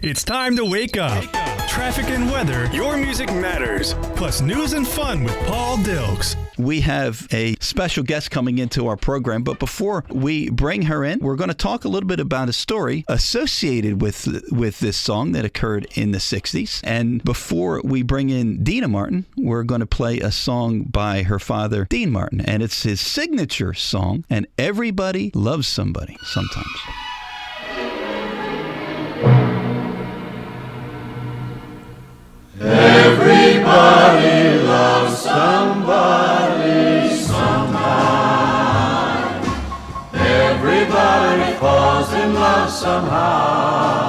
It's time to wake up. Traffic and weather, your music matters. Plus news and fun with Paul Dilks. We have a special guest coming into our program, but before we bring her in, we're going to talk a little bit about a story associated with this song that occurred in the 60s. And before we bring in Deana Martin, we're going to play a song by her father, Dean Martin, and it's his signature song, and everybody loves somebody sometimes. Everybody loves somebody sometime. Everybody falls in love somehow.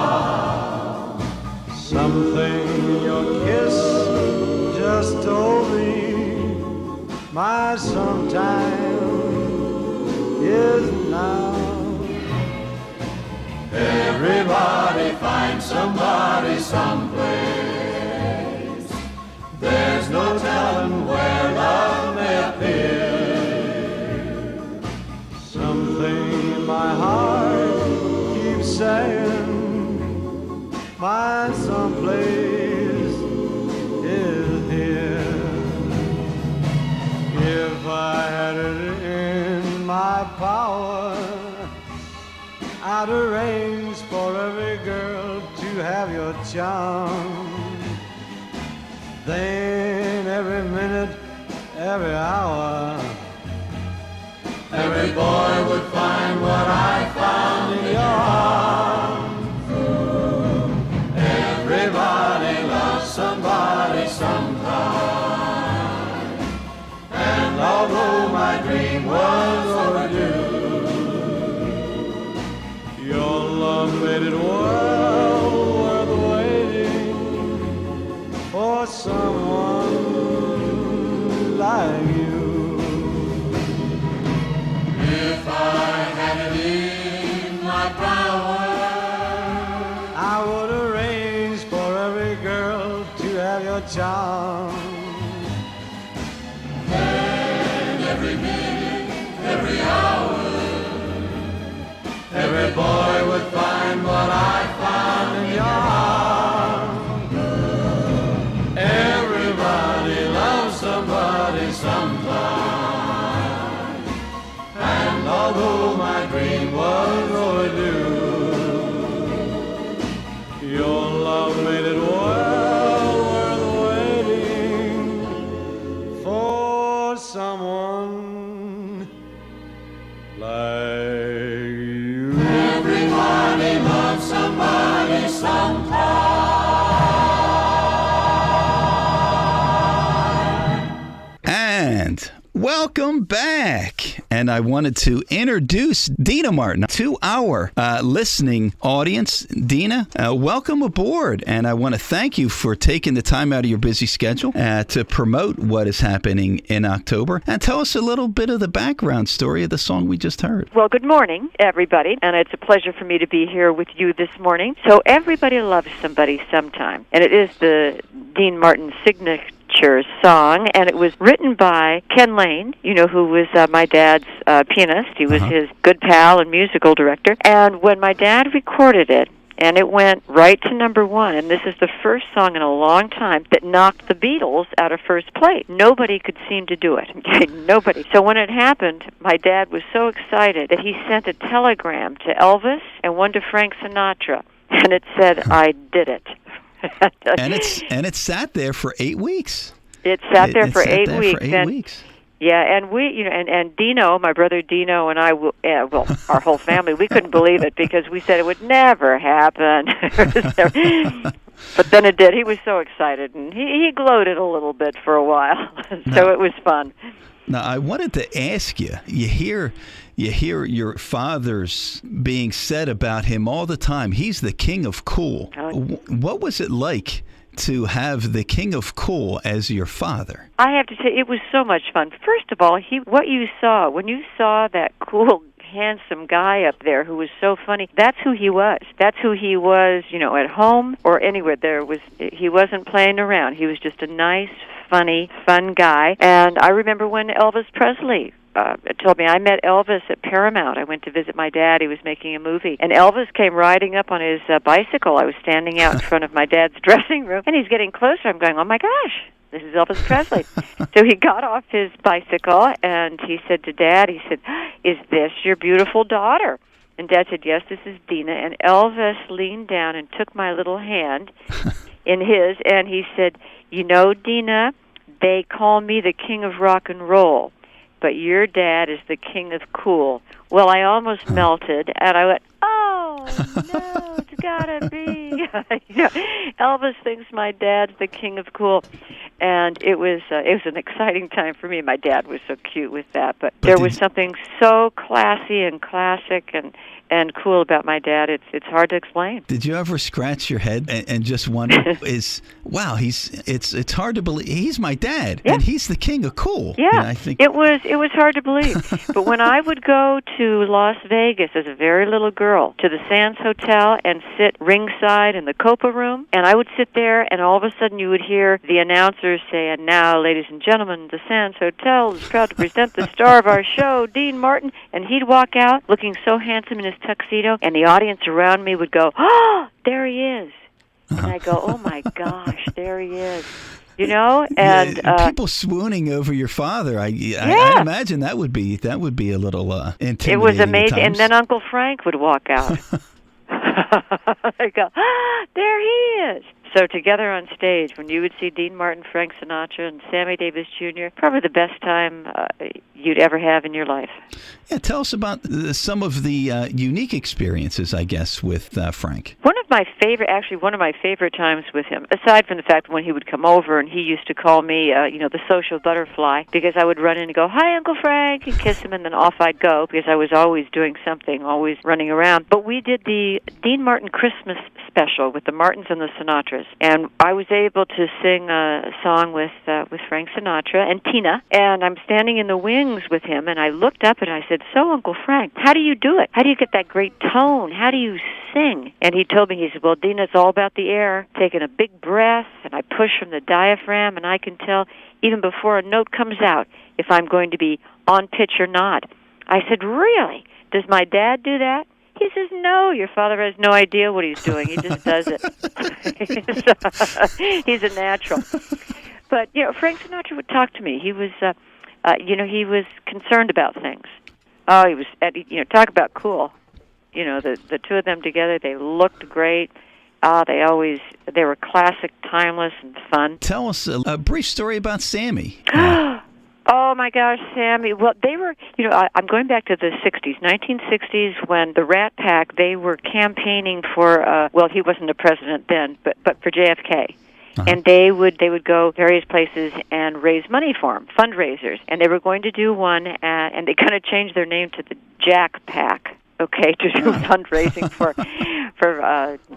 Something your kiss just told me, my sometime is now. Everybody finds somebody someplace. There's no telling where love may appear. Something in my heart keeps saying, my someplace is here. If I had it in my power, I'd arrange for every girl to have your charm. Then every minute, every hour, every boy would find what I found in your arms. Everybody loves somebody sometime. And although my dream was overdue, your love made it well worth waiting for someone like you. If I had it in my power, I would arrange for every girl to have your charm. And every minute, every hour, every boy would find what I found in your arms. Everybody loves somebody sometime. And although my dream was overdue, your love made it well worth waiting for someone like you. Everybody loves somebody sometime. And welcome back. And I wanted to introduce Deana Martin to our listening audience. Deana, welcome aboard. And I want to thank you for taking the time out of your busy schedule to promote what is happening in October. And tell us a little bit of the background story of the song we just heard. Well, good morning, everybody. And it's a pleasure for me to be here with you this morning. So everybody loves somebody sometime. And it is the Dean Martin signature song, and it was written by Ken Lane, who was my dad's pianist. He was his good pal and musical director. And when my dad recorded it, and it went right to number one, and this is the first song in a long time that knocked the Beatles out of first place. Nobody could seem to do it. Nobody. So when it happened, my dad was so excited that he sent a telegram to Elvis and one to Frank Sinatra, and it said, I did it. And it sat there for 8 weeks. It sat there for 8 weeks. For 8 weeks. Yeah, and we, and Dino, my brother Dino, and I, our whole family, we couldn't believe it because we said it would never happen. But then it did. He was so excited, and he gloated a little bit for a while. So it was fun. Now, I wanted to ask you. You hear your father's being said about him all the time. He's the king of cool. What was it like to have the king of cool as your father? I have to say, it was so much fun. First of all, what you saw, when you saw that cool, handsome guy up there who was so funny, that's who he was. That's who he was, at home or anywhere. He wasn't playing around. He was just a nice, funny, fun guy. And I remember when Elvis Presley told me I met Elvis at Paramount. I went to visit my dad. He was making a movie. And Elvis came riding up on his bicycle. I was standing out in front of my dad's dressing room, and he's getting closer. I'm going, oh, my gosh, this is Elvis Presley. So he got off his bicycle, and he said to Dad, he said, is this your beautiful daughter? And Dad said, yes, this is Deana. And Elvis leaned down and took my little hand in his, and he said, you know, Deana, they call me the king of rock and roll, but your dad is the king of cool. Well, I almost melted, and I went, oh, no, it's gotta be. Elvis thinks my dad's the king of cool. And it was an exciting time for me. My dad was so cute with that. But there was something so classy and classic and cool about my dad. It's hard to explain. Did you ever scratch your head and just wonder, it's hard to believe he's my dad, and he's the king of cool. Yeah, and I think it was hard to believe. But when I would go to Las Vegas as a very little girl to the Sands Hotel and sit ringside in the Copa room, and I would sit there, and all of a sudden you would hear the announcers say, and now, ladies and gentlemen, the Sands Hotel is proud to present the star of our show, Dean Martin, and he'd walk out looking so handsome in his tuxedo, and the audience around me would go, oh, there he is. And I go, oh my gosh, there he is. You know, and people swooning over your father. I imagine that would be a little intimidating. It was amazing, and then Uncle Frank would walk out. I go, there he is. So together on stage, when you would see Dean Martin, Frank Sinatra, and Sammy Davis Jr., probably the best time you'd ever have in your life. Yeah, tell us about some of the unique experiences, I guess, with Frank. One of my favorite times with him, aside from the fact when he would come over and he used to call me, the social butterfly, because I would run in and go, hi, Uncle Frank, and kiss him, and then off I'd go, because I was always doing something, always running around. But we did the Dean Martin Christmas special with the Martins and the Sinatras, and I was able to sing a song with Frank Sinatra and Tina, and I'm standing in the wings with him, and I looked up and I said, so, Uncle Frank, how do you do it? How do you get that great tone? How do you sing? And he told me, he said, well, Deana, it's all about the air, taking a big breath, and I push from the diaphragm, and I can tell even before a note comes out if I'm going to be on pitch or not. I said, really? Does my dad do that? He says, no, your father has no idea what he's doing. He just does it. He's a natural. But, Frank Sinatra would talk to me. He was, he was concerned about things. Oh, he was, talk about cool. The two of them together, they looked great. They were classic, timeless, and fun. Tell us a brief story about Sammy. Oh, my gosh, Sammy. Well, they were, I'm going back to the 1960s, when the Rat Pack, they were campaigning for, he wasn't a president then, but for JFK. Uh-huh. And they would go various places and raise money for him, fundraisers. And they were going to do one, and they kind of changed their name to the Jack Pack. To do fundraising for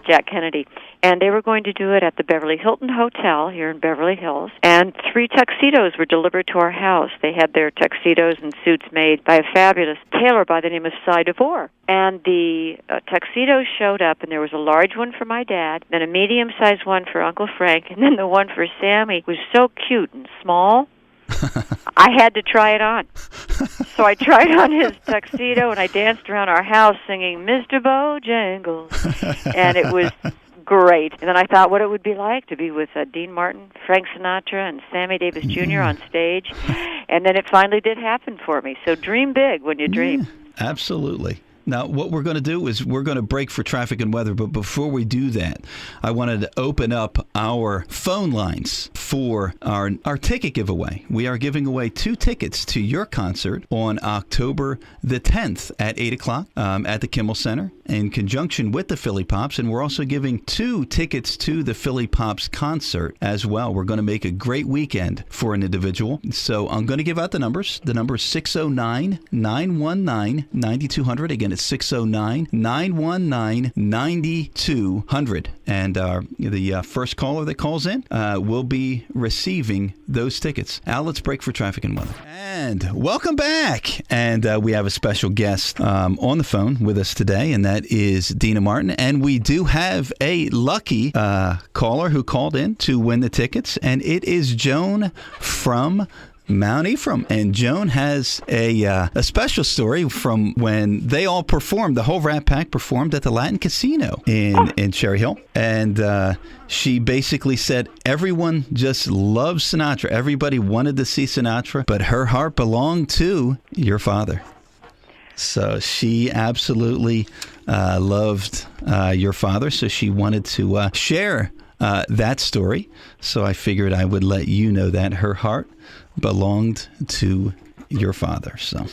Jack Kennedy. And they were going to do it at the Beverly Hilton Hotel here in Beverly Hills. And 3 tuxedos were delivered to our house. They had their tuxedos and suits made by a fabulous tailor by the name of Cy DeVore. And the tuxedos showed up, and there was a large one for my dad, then a medium-sized one for Uncle Frank, and then the one for Sammy was so cute and small. I had to try it on. So I tried on his tuxedo, and I danced around our house singing Mr. Bojangles, and it was great. And then I thought what it would be like to be with Dean Martin, Frank Sinatra, and Sammy Davis Jr. on stage, and then it finally did happen for me. So dream big when you dream. Yeah, absolutely. Now, what we're going to do is we're going to break for traffic and weather, but before we do that, I wanted to open up our phone lines for our ticket giveaway. We are giving away 2 tickets to your concert on October the 10th at 8 o'clock at the Kimmel Center in conjunction with the Philly Pops, and we're also giving 2 tickets to the Philly Pops concert as well. We're going to make a great weekend for an individual. So I'm going to give out the numbers. The number is 609-919-9200. Again, it's 609-919-9200. And the first caller that calls in will be receiving those tickets. Al, let's break for traffic and weather. And welcome back. And we have a special guest on the phone with us today, and that is Deana Martin. And we do have a lucky caller who called in to win the tickets, and it is Joan from Mount Ephraim. And Joan has a special story from when they all performed, the whole Rat Pack performed at the Latin Casino in Cherry Hill. And she basically said everyone just loves Sinatra. Everybody wanted to see Sinatra, but her heart belonged to your father. So she absolutely loved your father, so she wanted to share that story. So I figured I would let you know that her heart belonged to your father. So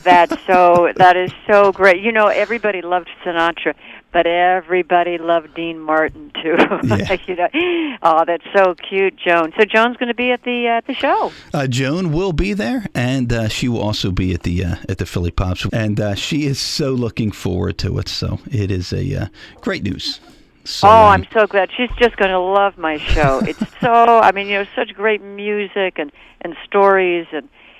that is so great. You know, everybody loved Sinatra, but everybody loved Dean Martin too. Yeah. You know, oh, that's so cute, Joan. So Joan's going to be at the show. Joan will be there, and she will also be at the Philly Pops, and she is so looking forward to it. So it is a great news. So, I'm so glad. She's just going to love my show. It's such great music and stories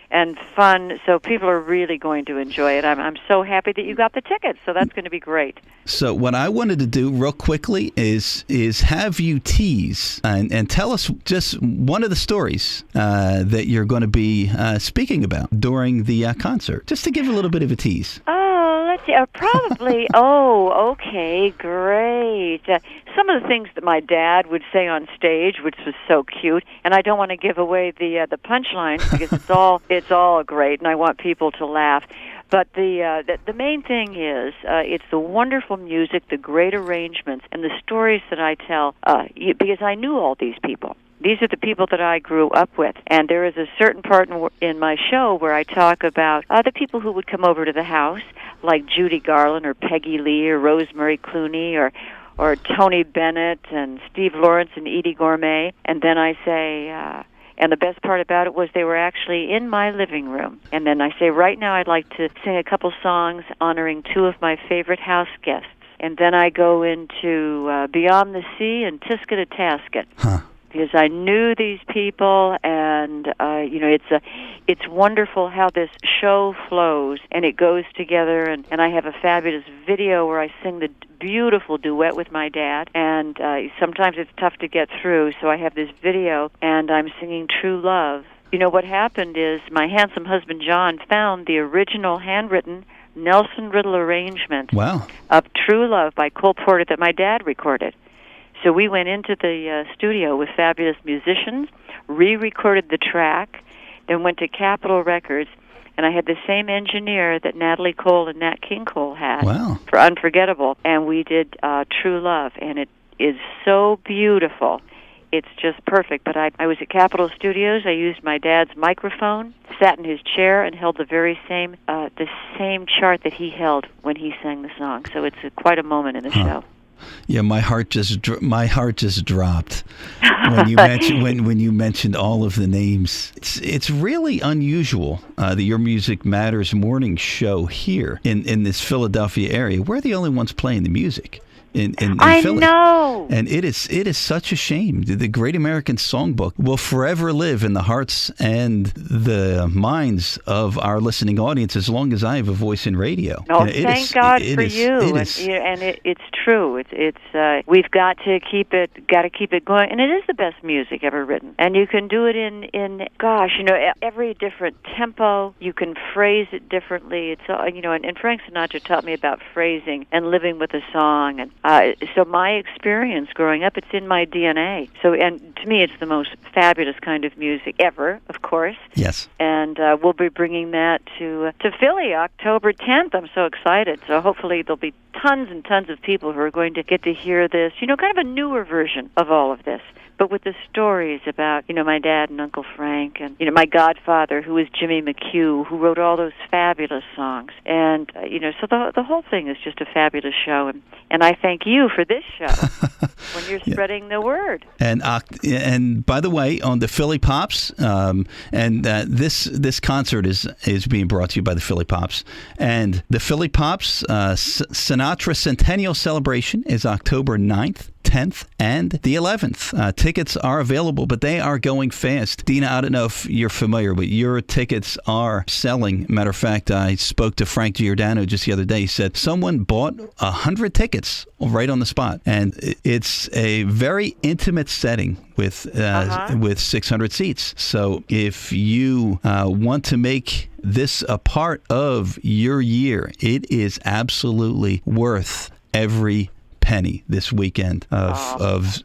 and fun. So people are really going to enjoy it. I'm so happy that you got the tickets. So that's going to be great. So what I wanted to do real quickly is have you tease and tell us just one of the stories that you're going to be speaking about during the concert, just to give a little bit of a tease. Let's see. Probably. Oh, okay, great. Some of the things that my dad would say on stage, which was so cute, and I don't want to give away the punchlines because it's all great, and I want people to laugh. But the main thing is it's the wonderful music, the great arrangements, and the stories that I tell. Because I knew all these people. These are the people that I grew up with. And there is a certain part in my show where I talk about the people who would come over to the house, like Judy Garland or Peggy Lee or Rosemary Clooney or Tony Bennett and Steve Lawrence and Edie Gourmet. And then I say, and the best part about it was they were actually in my living room. And then I say, right now I'd like to sing a couple songs honoring two of my favorite house guests. And then I go into Beyond the Sea and Tisket a Tasket. Huh. Because I knew these people, and it's wonderful how this show flows and it goes together. And I have a fabulous video where I sing the beautiful duet with my dad, and sometimes it's tough to get through. So I have this video, and I'm singing True Love. You know what happened is my handsome husband John found the original handwritten Nelson Riddle arrangement of True Love by Cole Porter that my dad recorded. So we went into the studio with fabulous musicians, re-recorded the track, then went to Capitol Records, and I had the same engineer that Natalie Cole and Nat King Cole had for Unforgettable, and we did True Love, and it is so beautiful. It's just perfect. But I was at Capitol Studios. I used my dad's microphone, sat in his chair, and held the same chart that he held when he sang the song. So it's quite a moment in the show. Yeah, my heart just dropped when you mentioned all of the names. It's really unusual that Your Music Matters morning show here in this Philadelphia area. We're the only ones playing the music in I Philly. know. And it is such a shame. The Great American Songbook will forever live in the hearts and the minds of our listening audience as long as I have a voice in radio. Oh, thank God for you. And it's true. It's we've got to keep it going. And it is the best music ever written. And you can do it in every different tempo. You can phrase it differently. It's and Frank Sinatra taught me about phrasing and living with a song. And so my experience growing up, it's in my DNA. So, and to me, it's the most fabulous kind of music ever, of course. Yes. And we'll be bringing that to Philly October 10th. I'm so excited. So hopefully there'll be tons and tons of people who are going to get to hear this, kind of a newer version of all of this. But with the stories about, my dad and Uncle Frank and, my godfather, who was Jimmy McHugh, who wrote all those fabulous songs. And, so the whole thing is just a fabulous show. And I thank you for this show when you're spreading the word. And by the way, on the Philly Pops, this concert is being brought to you by the Philly Pops. And the Philly Pops Sinatra Centennial Celebration is October 9th, 10th and the 11th. Tickets are available, but they are going fast. Deana, I don't know if you're familiar, but your tickets are selling. Matter of fact, I spoke to Frank Giordano just the other day. He said someone bought 100 tickets right on the spot. And it's a very intimate setting with 600 seats. So if you want to make this a part of your year, it is absolutely worth every penny this weekend of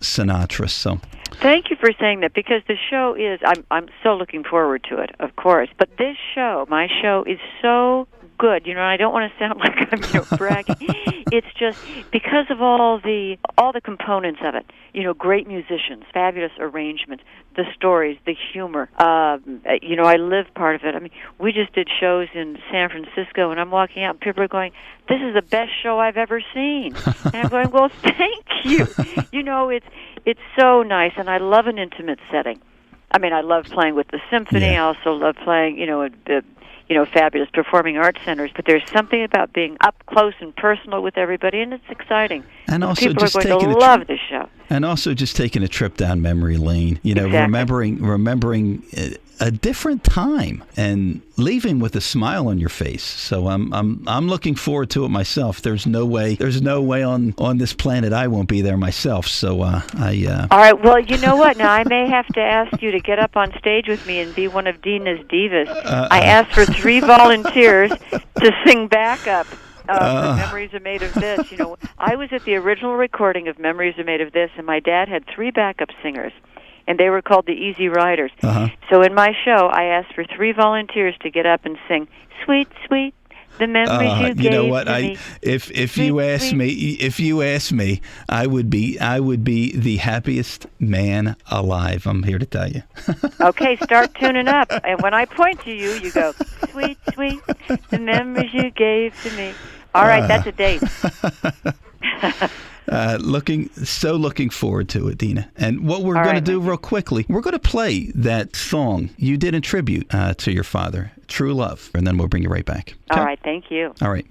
Sinatra. So thank you for saying that, because the show is, I'm so looking forward to it, of course. But this show, my show, is so good. I don't want to sound like I'm bragging. It's just because of all the components of it. Great musicians, fabulous arrangements, the stories, the humor. I live part of it. I mean, we just did shows in San Francisco, and I'm walking out, and people are going, "This is the best show I've ever seen." And I'm going, "Well, thank you." It's so nice, and I love an intimate setting. I mean, I love playing with the symphony. Yeah. I also love playing, fabulous performing arts centers, but there's something about being up close and personal with everybody, and it's exciting. And also people just are going taking to love this show. And also just taking a trip down memory lane, Exactly. remembering a different time and leaving with a smile on your face. So I'm looking forward to it myself. There's no way on this planet I won't be there myself. So All right. Well, you know what? Now I may have to ask you to get up on stage with me and be one of Deana's divas. I asked for 3 volunteers to sing backup. Memories Are Made of This. I was at the original recording of Memories Are Made of This, and my dad had 3 backup singers, and they were called the Easy Riders. So in my show, I asked for 3 volunteers to get up and sing "Sweet, Sweet, the Memories You Gave you know what? to Me." If you ask me, I would be the happiest man alive. I'm here to tell you. Okay, start tuning up, and when I point to you, you go, "Sweet, sweet, the memories you gave to me." All right, that's a date. Looking forward to it, Deana. And what we're going to do real quickly, we're going to play that song you did in tribute to your father, "True Love," and then we'll bring you right back. Okay? All right, thank you. All right.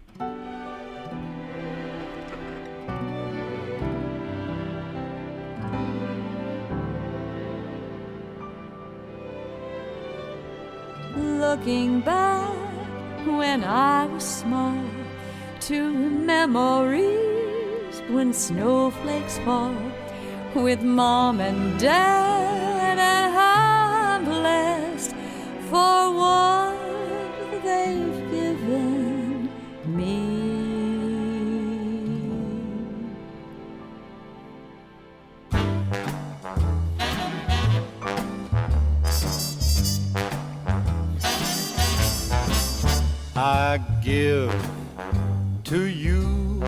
Looking back when I was small to memories when snowflakes fall with Mom and Dad, I'm blessed for what they've given me. I give to you,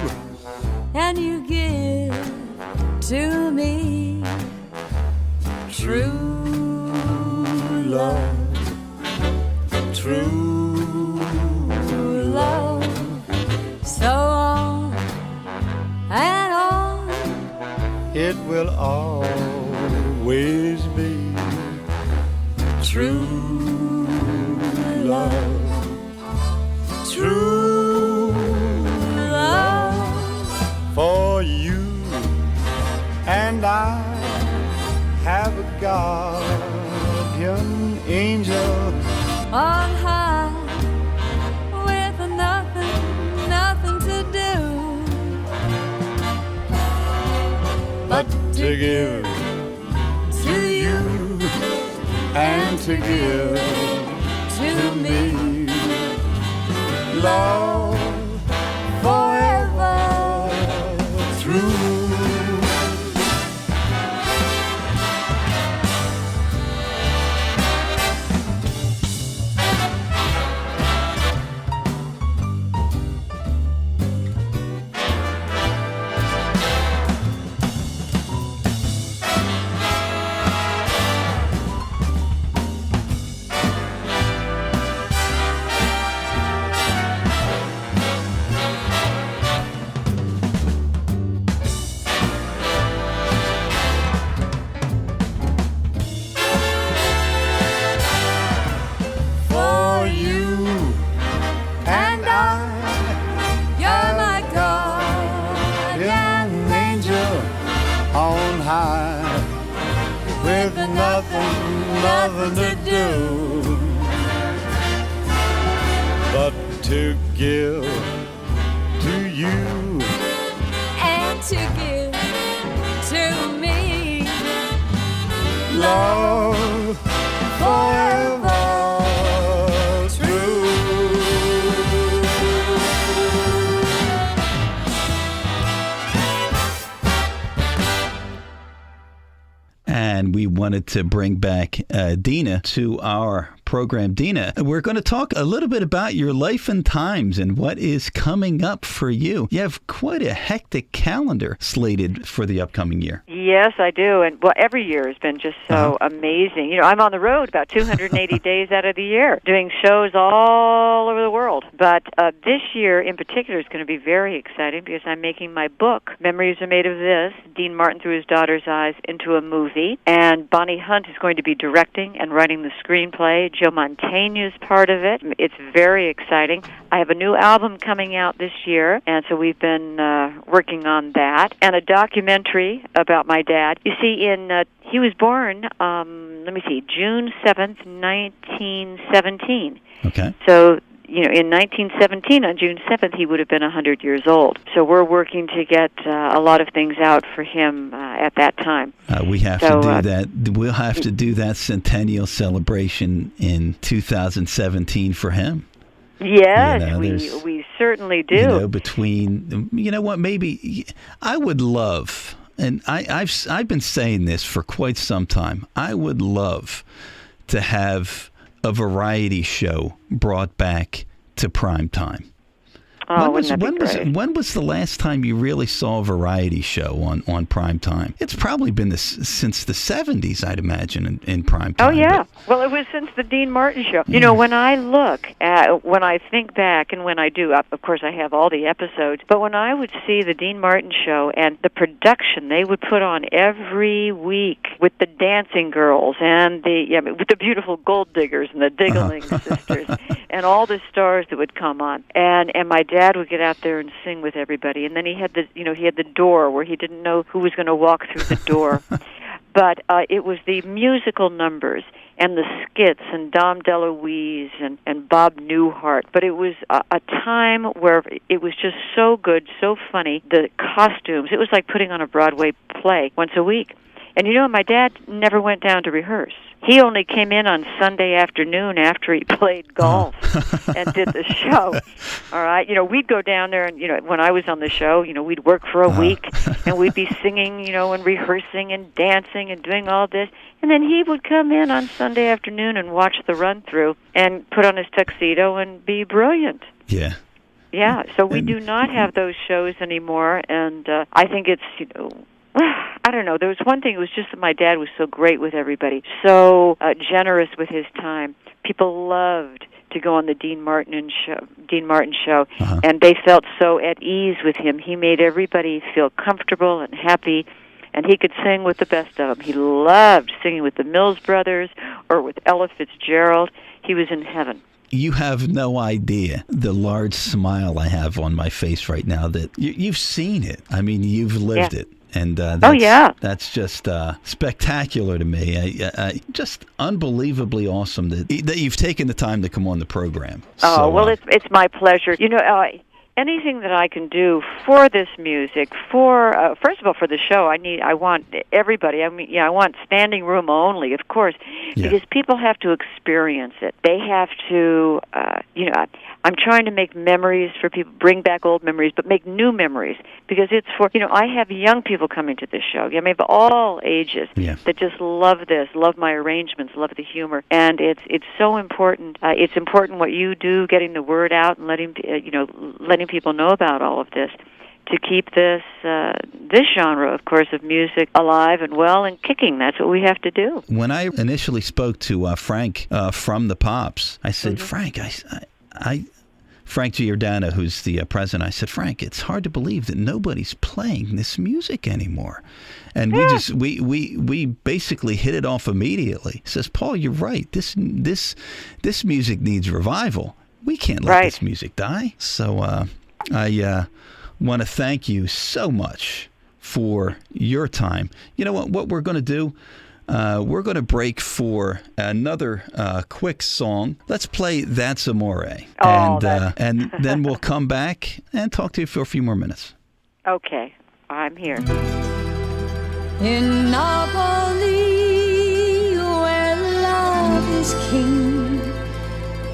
And you give to me true love, true love. So on and on, it will always be true love, true love. for you. And I have a guardian angel On high with nothing to do but to give to you and to give to me. love forever true. high with nothing to do but to give to you and to give to me love forever true. And we wanted to bring back Deana to our program. Deana, we're going to talk a little bit about your life and times and what is coming up for you. You have quite a hectic calendar slated for the upcoming year. Yes, I do. And well, every year has been just so amazing. You know, I'm on the road about 280 days out of the year, doing shows all over the world. But this year in particular is going to be very exciting because I'm making my book, Memories Are Made of This, Dean Martin Through His Daughter's Eyes, into a movie. And Bonnie Hunt is going to be directing and writing the screenplay. Joe Mantegna is part of it. It's very exciting. I have a new album coming out this year, and so we've been working on that. And a documentary about my dad. You see, he was born, June 7th, 1917. Okay. So, you know, in 1917, on June 7th, he would have been 100 years old. So we're working to get a lot of things out for him at that time. We have to do that. We'll have to do that centennial celebration in 2017 for him. Yes, You know, we certainly do. You know, between, you know what, maybe I would love, and I've been saying this for quite some time, I would love to have a variety show brought back to prime time. Oh, when was the last time you really saw a variety show on prime time? It's probably been since the 70s, I'd imagine, in prime time. Oh, yeah. Well, it was since the Dean Martin show. You know, when I think back, and when I do, of course I have all the episodes, but when I would see the Dean Martin show and the production they would put on every week with the dancing girls and with the beautiful gold diggers and the Diggling sisters and all the stars that would come on. And my dad would get out there and sing with everybody. And then he had the door where he didn't know who was going to walk through the door. But it was the musical numbers and the skits and Dom DeLuise and Bob Newhart. But it was a time where it was just so good, so funny. The costumes, it was like putting on a Broadway play once a week. And you know, my dad never went down to rehearse. He only came in on Sunday afternoon after he played golf and did the show. All right. You know, we'd go down there and, you know, when I was on the show, you know, we'd work for a week and we'd be singing, you know, and rehearsing and dancing and doing all this. And then he would come in on Sunday afternoon and watch the run-through and put on his tuxedo and be brilliant. Yeah. Yeah. So we do not have those shows anymore. And I think it's, you know, I don't know. There was one thing. It was just that my dad was so great with everybody, so generous with his time. People loved to go on the Dean Martin show, and they felt so at ease with him. He made everybody feel comfortable and happy, and he could sing with the best of them. He loved singing with the Mills Brothers or with Ella Fitzgerald. He was in heaven. You have no idea the large smile I have on my face right now that you've seen it. I mean, you've lived it. And that's just spectacular to me. Just unbelievably awesome that you've taken the time to come on the program. It's my pleasure. You know, anything that I can do for this music, first of all, for the show, I want everybody. I mean, I want standing room only, of course, because people have to experience it. They have to, I'm trying to make memories for people, bring back old memories, but make new memories, because it's for, I have young people coming to this show. I mean, of all ages that just love this, love my arrangements, love the humor, and it's so important. It's important what you do, getting the word out and letting people know about all of this, to keep this genre, of course, of music alive and well and kicking. That's what we have to do. When I initially spoke to Frank from the Pops, I said, Frank, Frank Giordano, who's the president, I said, Frank, it's hard to believe that nobody's playing this music anymore. And we basically hit it off immediately. He says, Paul, you're right. This music needs revival. We can't let this music die. So I want to thank you so much for your time. You know what we're going to do? We're going to break for another quick song. Let's play That's Amore. Oh, and then we'll come back and talk to you for a few more minutes. Okay, I'm here. In Napoli, where love is king,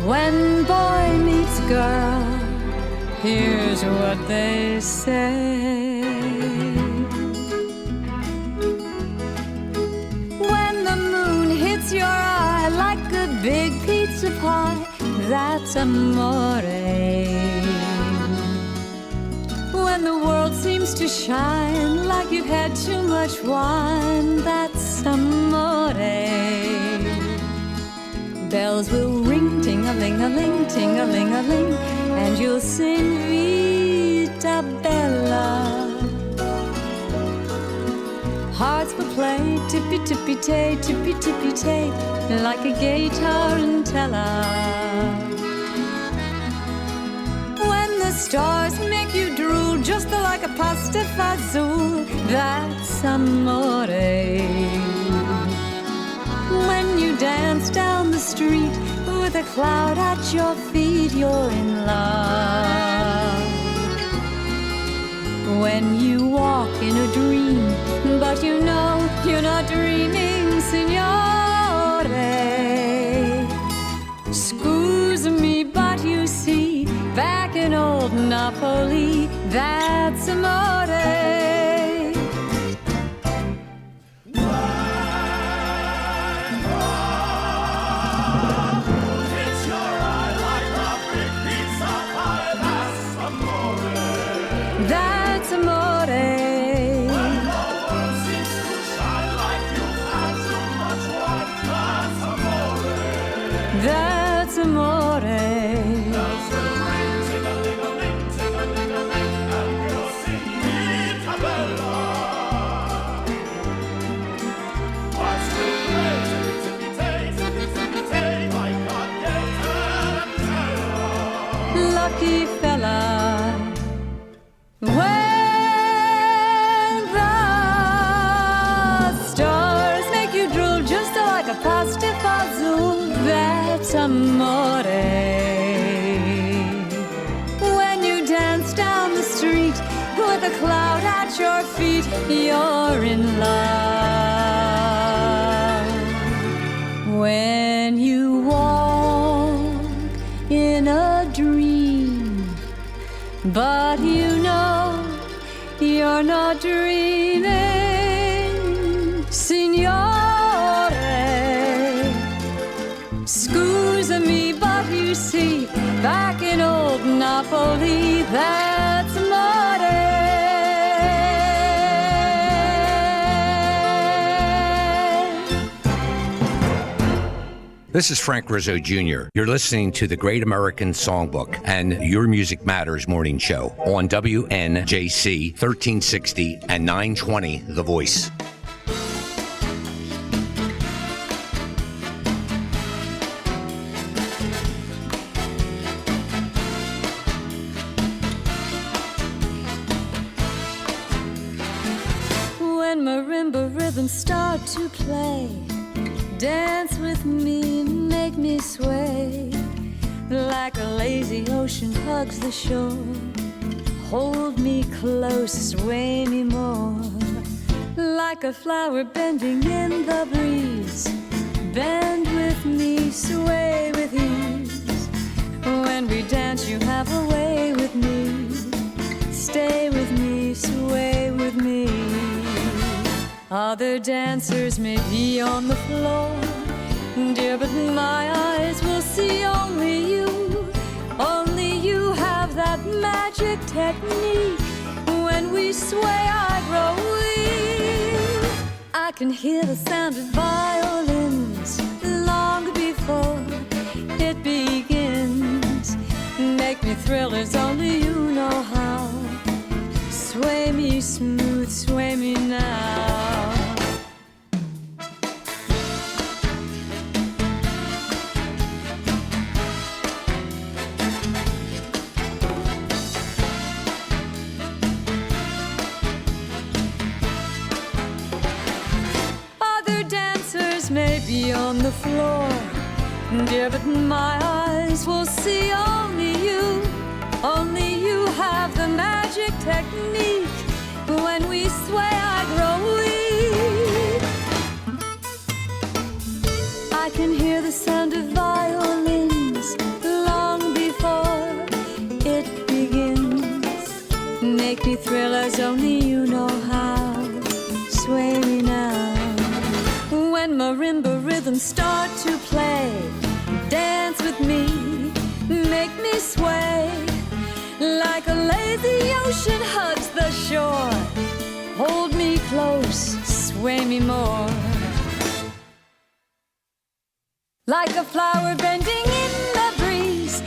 when boy meets girl, here's what they say. When the moon hits your eye like a big pizza pie, that's amore. When the world seems to shine like you've had too much wine, that's amore. Bells will ring, ting-a-ling-a-ling, ting-a-ling-a-ling, and you'll sing Vita Bella. Hearts will play tippy-tippy-tay, tippy-tippy-tay, like a gay tarantella. When the stars make you drool just like a pasta fazool, that's amore. When you dance down the street with a cloud at your feet, you're in love. When you walk in a dream, but you know you're not dreaming, signore. Scusa me, but you see, back in old Napoli, that's amore. That's amore. When the world seems to shine like you've had too much wine, that's amore. That's amore. Bells will ring, ting-a-ling-a-ling, ting-a-ling-a-ling, and you'll sing Vita Bella. Hearts will play, tippy-tippy-tay, tippy-tippy-tay, like a gay tarantella. Lucky fella. When the stars make you drool just like a pasta fazool, that's amore. When you dance down the street with a cloud at your feet, you're in love. When you walk in a dream, but you know you're not dreaming, signore. Scusa me, but you see, back in old Napoli, that's amore. This is Frank Rizzo Jr. You're listening to the Great American Songbook and Your Music Matters morning show on WNJC 1360 and 920 The Voice. When marimba rhythms start to play, dance with me, make me sway, like a lazy ocean hugs the shore. Hold me close, sway me more, like a flower bending in the breeze. Bend with me, sway with ease. When we dance, you have a way with me. Stay with me, sway with me. Other dancers may be on the floor, dear, but my eyes will see only you. Only you have that magic technique. When we sway, I grow weak. I can hear the sound of violins long before it begins. Make me thrill as only you know how. Sway me smooth, sway me now. be on the floor, dear, but my eyes will see only you. Only you have the magic technique. When we sway, I grow weak. I can hear the sound of violins long before it begins. Make me thrill as only you know how. Sway me now. When marimba rhythms start to play, dance with me, make me sway. Like a lazy ocean hugs the shore. Hold me close, sway me more. Like a flower bending in the breeze,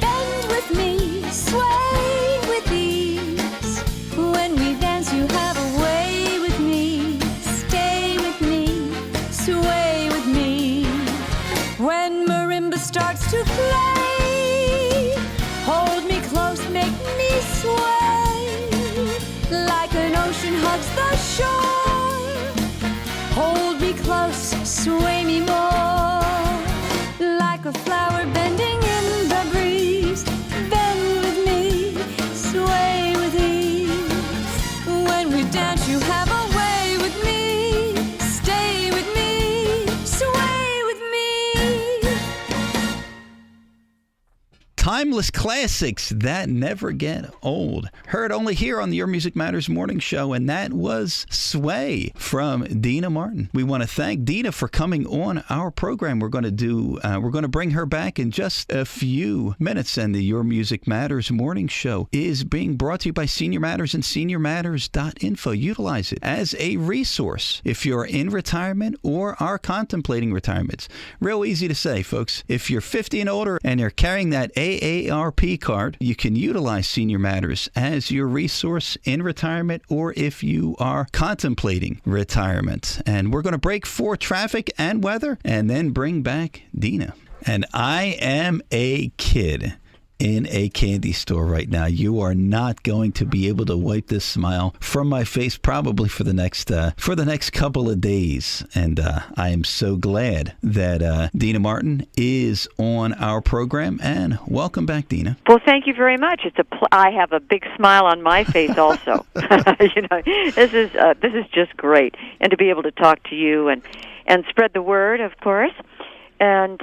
bend with me, sway with ease. When we dance, you have a way with me. Stay with me, sway with me. When marimba starts to play, hold me close, make me sway. Like an ocean hugs the shore. Hold me close, sway me more. Like a flower bending in the breeze, bend with me, sway with ease. When we dance, you have a way with me. Stay with me, sway with me. Timeless classics that never get old. Heard only here on the Your Music Matters morning show, and that was Sway from Deana Martin. We want to thank Deana for coming on our program. We're going to bring her back in just a few minutes, and the Your Music Matters morning show is being brought to you by Senior Matters and seniormatters.info. Utilize it as a resource if you're in retirement or are contemplating retirement. Real easy to say, folks. If you're 50 and older and you're carrying that AARP card, you can utilize Senior Matters as your resource in retirement or if you are contemplating retirement. And we're going to break for traffic and weather and then bring back Deana. And I am a kid in a candy store right now. You are not going to be able to wipe this smile from my face probably for the next couple of days. And I am so glad that Deana Martin is on our program. And welcome back, Deana. Well, thank you very much. I have a big smile on my face also. This is just great, and to be able to talk to you and spread the word, of course. And,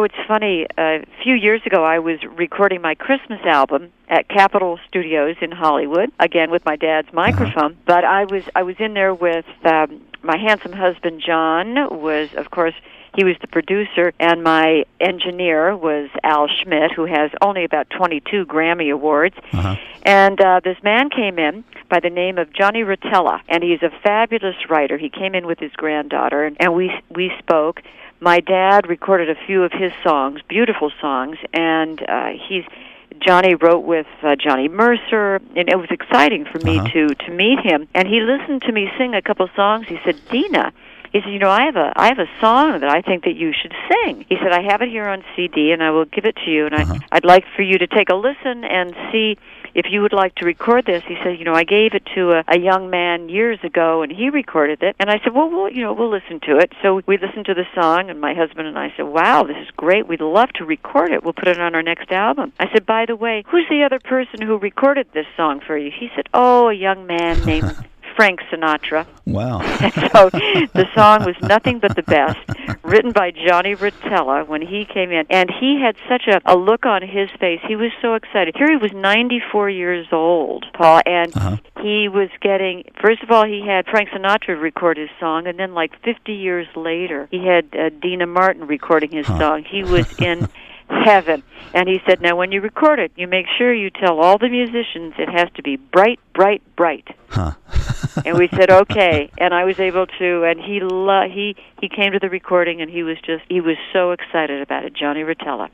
it's funny, a few years ago I was recording my Christmas album at Capitol Studios in Hollywood, again with my dad's microphone, but I was in there with my handsome husband, John, he was the producer, and my engineer was Al Schmidt, who has only about 22 Grammy Awards. And this man came in by the name of Johnny Rotella, and he's a fabulous writer. He came in with his granddaughter, and we spoke. My dad recorded a few of his songs, beautiful songs, and Johnny wrote with Johnny Mercer, and it was exciting for me to meet him. And he listened to me sing a couple songs. He said, Deana, he said, I have a song that I think that you should sing. He said, I have it here on CD, and I will give it to you, and I'd like for you to take a listen and see if you would like to record this. He said, I gave it to a young man years ago, and he recorded it. And I said, well, we'll listen to it. So we listened to the song, and my husband and I said, wow, this is great. We'd love to record it. We'll put it on our next album. I said, by the way, who's the other person who recorded this song for you? He said, a young man named Frank Sinatra. Wow. And so the song was nothing but the best, written by Johnny Rotella when he came in. And he had such a look on his face. He was so excited. Here he was 94 years old, Paul, and he was getting, first of all, he had Frank Sinatra record his song, and then like 50 years later, he had Deana Martin recording his song. He was in heaven. And he said, now when you record it, you make sure you tell all the musicians it has to be bright, bright, bright. And we said, okay. And I was able to, and he came to the recording, and he was so excited about it, Johnny Rotella.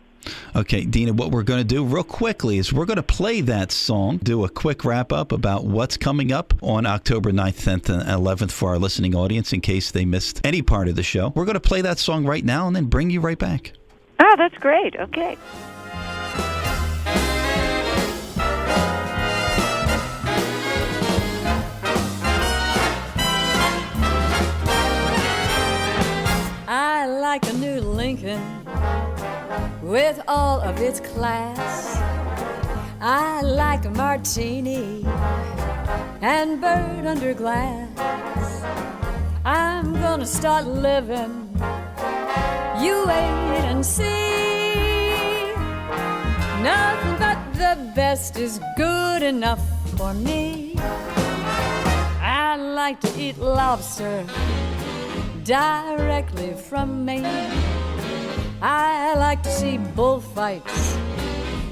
Okay, Deana, what we're going to do real quickly is we're going to play that song, do a quick wrap-up about what's coming up on October 9th, 10th, and 11th for our listening audience in case they missed any part of the show. We're going to play that song right now and then bring you right back. Oh, that's great. Okay. I like a new Lincoln with all of its class. I like a martini and bird under glass. I'm gonna start living. You wait and see. Nothing but the best is good enough for me. I like to eat lobster directly from Maine. I like to see bullfights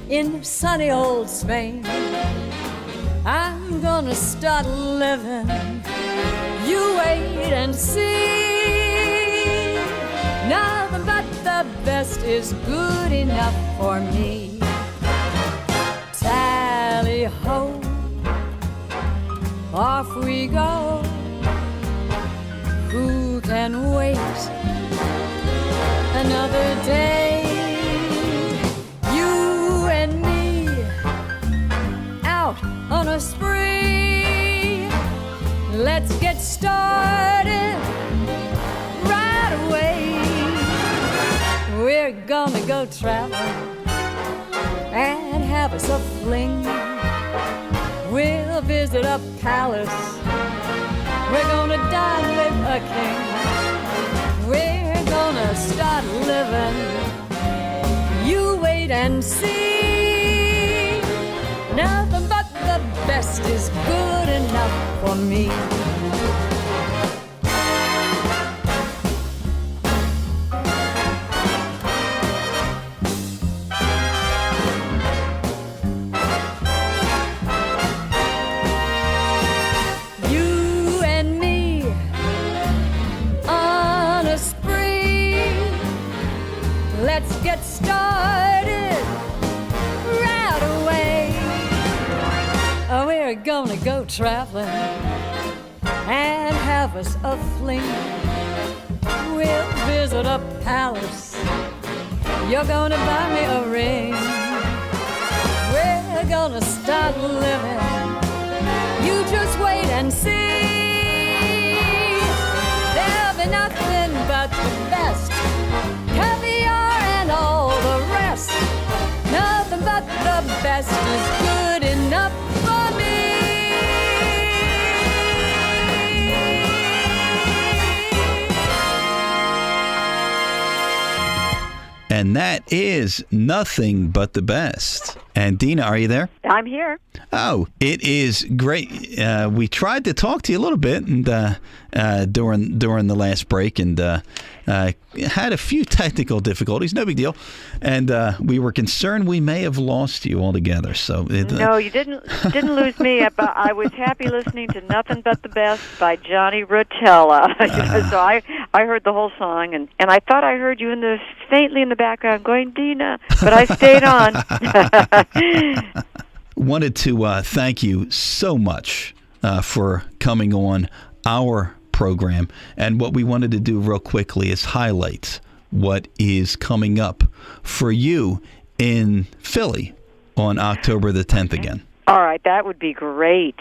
in sunny old Spain. I'm gonna start living. You wait and see. Nothing but the best is good enough for me. Tally-ho, off we go. Who can wait another day? You and me out on a spree. Let's get started right away. We're gonna go traveling and have us a fling. We'll visit a palace. We're gonna dine with a king. We're gonna start living. You wait and see. Nothing but the best is good enough for me. Let's get started right away. We're gonna go traveling and have us a fling. We'll visit a palace. You're gonna buy me a ring. We're gonna start living. You just wait and see. There'll be nothing but the best. Caviar and all the rest. Nothing but the best is good enough for me. And that is Nothing But the Best. And Deana, are you there? I'm here. Oh, it is great. We tried to talk to you a little bit and during the last break, and had a few technical difficulties. No big deal. And we were concerned we may have lost you altogether. So no, you didn't lose me. I was happy listening to Nothing But the Best by Johnny Rotella. So I heard the whole song, and I thought I heard you faintly in the background going, Deana, but I stayed on. Wanted to thank you so much for coming on our program. And what we wanted to do real quickly is highlight what is coming up for you in Philly on October the 10th again. All right, that would be great.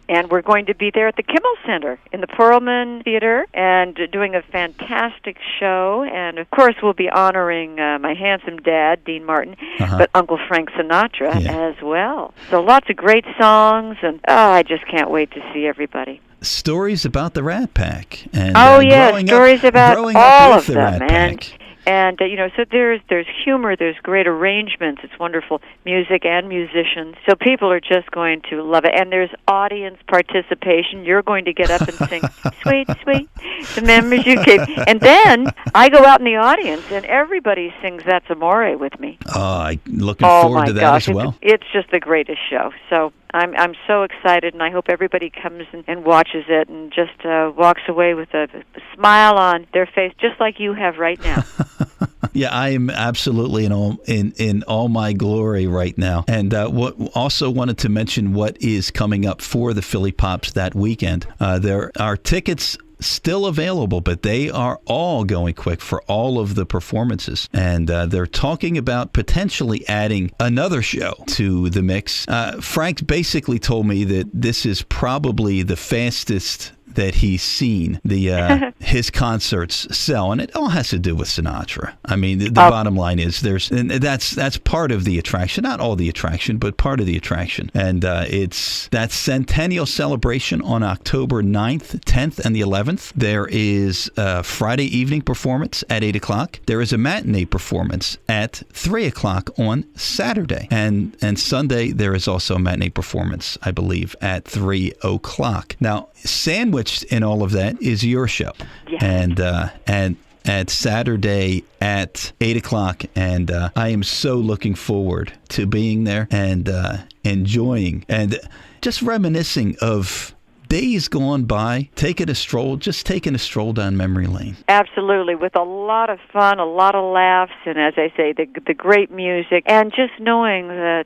And we're going to be there at the Kimmel Center in the Perlman Theater and doing a fantastic show. And, of course, we'll be honoring my handsome dad, Dean Martin, but Uncle Frank Sinatra as well. So lots of great songs, and I just can't wait to see everybody. Stories about the Rat Pack. And, stories about all of them. Pack. And, so there's humor, there's great arrangements, it's wonderful music and musicians. So people are just going to love it. And there's audience participation. You're going to get up and sing, Sweet, Sweet, the memories you keep. And then I go out in the audience and everybody sings That's Amore with me. I'm looking forward to that as well. It's just the greatest show. So I'm so excited, and I hope everybody comes and watches it and just walks away with a smile on their face, just like you have right now. Yeah, I am absolutely in all my glory right now. And also wanted to mention what is coming up for the Philly Pops that weekend. There are tickets still available, but they are all going quick for all of the performances. And they're talking about potentially adding another show to the mix. Frank basically told me that this is probably the fastest that he's seen the his concerts sell, and it all has to do with Sinatra. I mean, the bottom line is that's part of the attraction, not all the attraction, but part of the attraction. And it's that centennial celebration on October 9th, 10th, and the 11th. There is a Friday evening performance at 8 o'clock. There is a matinee performance at 3 o'clock on Saturday. And Sunday, there is also a matinee performance, I believe, at 3 o'clock. Now, sandwiched in all of that is your show. Yes. And at Saturday at 8 o'clock, and I am so looking forward to being there and enjoying and just reminiscing of days gone by, taking a stroll down memory lane. Absolutely, with a lot of fun, a lot of laughs, and as I say, the great music, and just knowing that,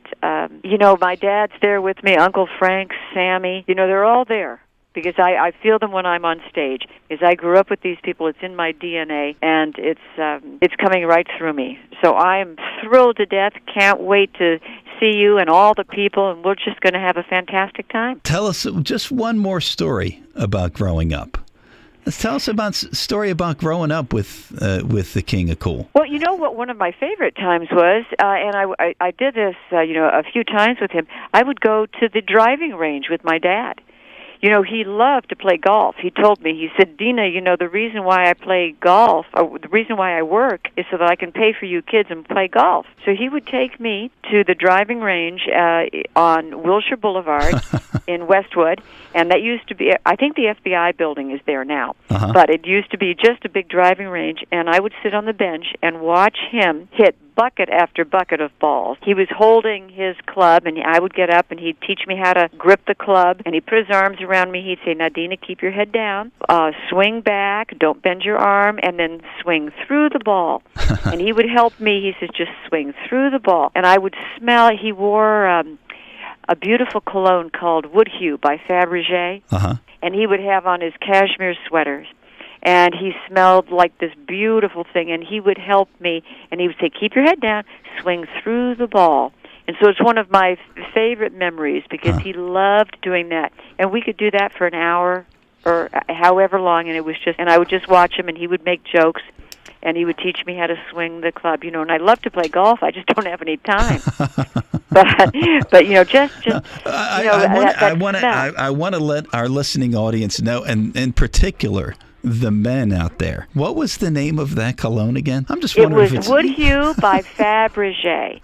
my dad's there with me, Uncle Frank, Sammy, they're all there. Because I feel them when I'm on stage. Because I grew up with these people, it's in my DNA, and it's coming right through me. So I'm thrilled to death. Can't wait to see you and all the people, and we're just going to have a fantastic time. Tell us just one more story about growing up. Tell us about a story about growing up with the King of Cool. Well, you know what one of my favorite times was, and I did this a few times with him. I would go to the driving range with my dad. He loved to play golf. He told me, he said, Deana, the reason why I play golf, or the reason why I work, is so that I can pay for you kids and play golf. So he would take me to the driving range on Wilshire Boulevard in Westwood, and that used to be, I think the FBI building is there now, but it used to be just a big driving range, and I would sit on the bench and watch him hit bucket after bucket of balls. He was holding his club, and I would get up, and he'd teach me how to grip the club, and he'd put his arms around me. He'd say, now, Deana, keep your head down, swing back, don't bend your arm, and then swing through the ball. And he would help me. He says, just swing through the ball. And I would smell, he wore a beautiful cologne called Wood Hue by Fabergé, and he would have on his cashmere sweaters. And he smelled like this beautiful thing, and he would help me, and he would say, keep your head down, swing through the ball. And so it's one of my favorite memories, because he loved doing that. And we could do that for an hour or however long, and and I would just watch him, and he would make jokes, and he would teach me how to swing the club, and I love to play golf. I just don't have any time. I want to let our listening audience know, and in particular, the men out there. What was the name of that cologne again? I'm just wondering. It was Wood Hue by Fabergé,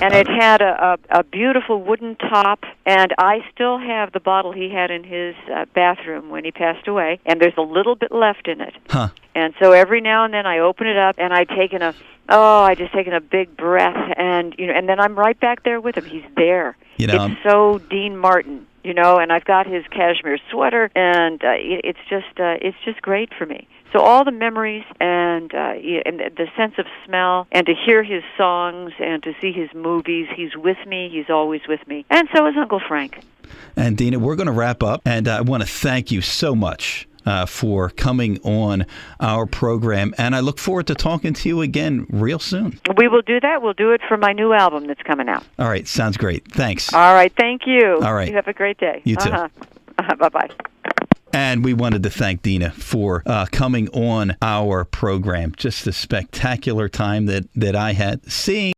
and it had a beautiful wooden top, and I still have the bottle he had in his bathroom when he passed away, and there's a little bit left in it. And so every now and then I open it up, and I just taken a big breath, and and then I'm right back there with him. He's there. It's so Dean Martin. And I've got his cashmere sweater, and it's just great for me. So all the memories and the sense of smell, and to hear his songs and to see his movies, he's with me. He's always with me. And so is Uncle Frank. And Deana, we're going to wrap up, and I want to thank you so much for coming on our program, and I look forward to talking to you again real soon. We will do that. We'll do it for my new album that's coming out. All right. Sounds great. Thanks. All right. Thank you. All right. You have a great day. You too. Bye-bye. And we wanted to thank Deana for coming on our program. Just a spectacular time that I had seeing